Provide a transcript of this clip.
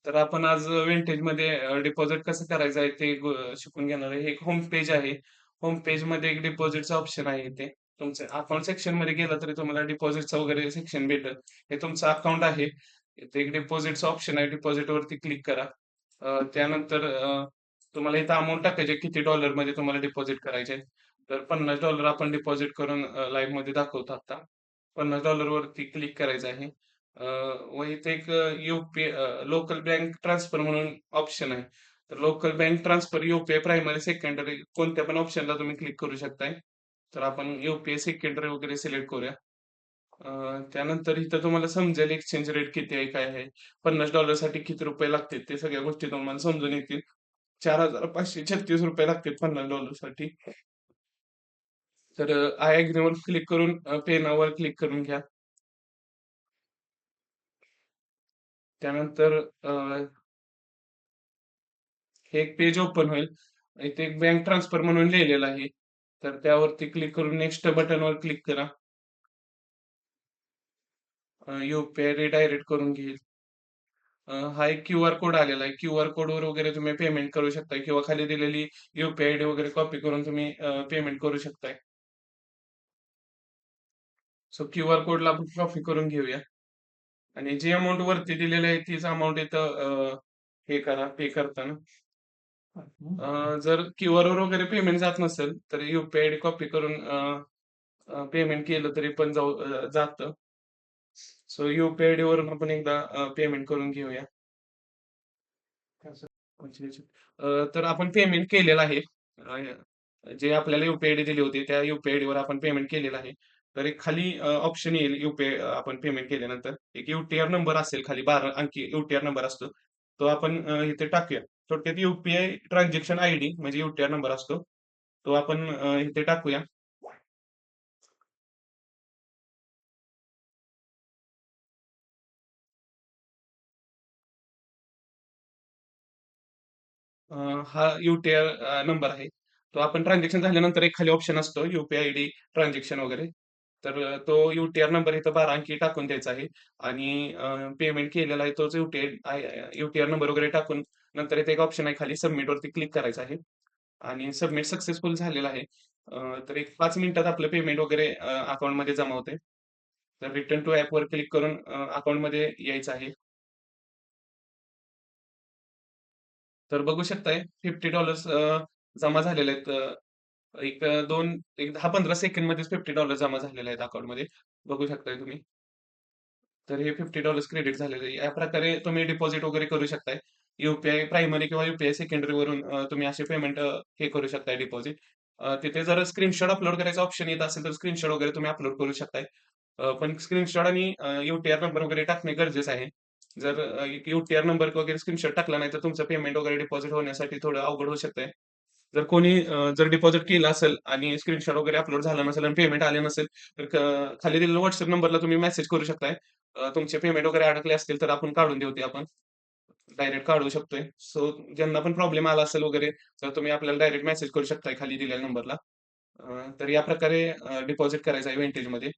तर आपण आज विंटेजमध्ये डिपॉझिट कसं करायचं आहे ते शिकून घेणार आहे. हे एक होम पेज आहे. होम पेजमध्ये एक डिपॉझिटचं ऑप्शन आहे इथे. तुमचं अकाउंट सेक्शनमध्ये गेलं तरी तुम्हाला डिपॉझिटचं वगैरे सेक्शन भेटेल. हे तुमचं अकाउंट आहे. इथे एक डिपॉझिटचं ऑप्शन आहे. डिपॉझिटवरती क्लिक करा. त्यानंतर तुम्हाला इथं अमाउंट टाकायची आहे. किती डॉलरमध्ये तुम्हाला डिपॉझिट करायचे आहे. तर $50 आपण डिपॉझिट करून लाईव्हमध्ये दाखवतो आता. $50 वरती क्लिक करायचं आहे. अ, व इथे एक लोकल बँक ट्रान्सफर म्हणून ऑप्शन आहे. तर local bank transfer UPI primary, secondary कोणत्या पण ऑप्शनला तुम्ही क्लिक करू शकताय. तर आपण यू सेकंडरी वगैरे सिलेक्ट करूया. त्यानंतर इथं तुम्हाला समजेल एक्सचेंज रेट किती आहे, काय आहे. $50 साठी किती रुपये लागतील ते सगळ्या गोष्टी तुम्हाला समजून येतील. ₹4,536 लागतील $50 साठी. तर आय एग्रीवर क्लिक करून पे नाववर क्लिक करून घ्या. त्यानंतर हे एक पेज ओपन होईल. इथे एक बँक ट्रान्सफर म्हणून लिहिलेलं आहे. तर त्यावरती क्लिक करून नेक्स्ट बटनवर क्लिक करा. यू-पी-आय रिडायरेक्ट करून घेईल. हा एक क्यूआर कोड आलेला आहे. क्यूआर कोडवर वगैरे तुम्ही पेमेंट करू शकताय किंवा खाली दिलेली यू-पी-आय आयडी वगैरे कॉपी करून तुम्ही पेमेंट करू शकताय. सो क्यूआर कोडला आपण कॉपी करून घेऊया आणि जी अमाउंट वरती दिलेली आहे तीच अमाउंट इथं हे करा पे करताना. जर क्यूआरवर वगैरे पेमेंट जात नसेल, तर यू-पी-आय आयडी कॉपी करून पेमेंट केलं तरी पण जातं. सो यू-पी-आय आयडीवरून आपण एकदा पेमेंट करून घेऊया. तर आपण पेमेंट केलेलं आहे. जे आपल्याला यू आयडी दिली होती, त्या यू-पी-आय आयडीवर आपण पेमेंट केलेलं आहे. तर एक खाली ऑप्शन येईल आपण पेमेंट केल्यानंतर. एक यू नंबर असेल खाली 12 अंकी यू नंबर असतो. तो आपण इथे टाकूया. थोडक्यात ट्रान्झॅक्शन आयडी म्हणजे यू नंबर असतो. तो आपण इथे टाकूया. अ, हा यू-टी-आय नंबर आहे. तो आपण ट्रान्झॅक्शन झाल्यानंतर एक खाली ऑप्शन असतो यू-पी-आय आयडी ट्रान्झॅक्शन वगैरे. तर तो यू-टी-आर नंबर इथं 12 अंकी टाकून द्यायचा आहे आणि पेमेंट केलेला आहे तोच यू-टी-आर नंबर वगैरे टाकून नंतर इथे एक ऑप्शन आहे खाली सबमिटवरती क्लिक करायचं आहे आणि सबमिट सक्सेसफुल झालेलं आहे. तर एक 5 मिनिटात आपलं पेमेंट वगैरे अकाउंटमध्ये जमा होतंय. तर रिटर्न टू ॲपवर क्लिक करून अकाउंटमध्ये यायचं आहे. तर बघू शकताय $50 जमा झालेले आहेत. एक 10-15 सेकंडमध्येच $50 जमा झालेले आहेत अकाउंटमध्ये. बघू शकताय तुम्ही. तर हे $50 क्रेडिट झालेले आहे. या प्रकारे तुम्ही डिपॉझिट वगैरे करू शकताय. प्रायमरी किंवा यू सेकंडरीवरून तुम्ही असे पेमेंट हे करू शकताय डिपॉझिट. तिथे जर स्क्रीनशॉट अपलोड करायचा ऑप्शन येत असेल, तर स्क्रीनशॉट वगैरे तुम्ही अपलोड करू शकताय. पण स्क्रीनशॉट आणि नंबर वगैरे टाकणे गरजेचं आहे. जर नंबर वगैरे स्क्रीनशॉट टाकला नाही, तर तुमचं पेमेंट वगैरे डिपॉझिट होण्यासाठी थोडं अवघड होऊ शकतंय. जर डिपॉझिट केलं असेल आणि स्क्रीनशॉट वगैरे अपलोड झाला नसेल आणि पेमेंट आले नसेल, तर खाली दिलेल्या WhatsApp नंबरला तुम्ही मेसेज करू शकताय. तुमचे पेमेंट वगैरे अडकले असतील, तर आपण काढून देऊ ते आपण. डायरेक्ट काढू शकतोय. सो ज्यांना पण प्रॉब्लेम आला असेल वगैरे, तर तुम्ही आपल्याला डायरेक्ट मेसेज करू शकताय खाली दिलेल्या नंबरला. तर या प्रकारे डिपॉझिट करायचं आहे Vantageमध्ये.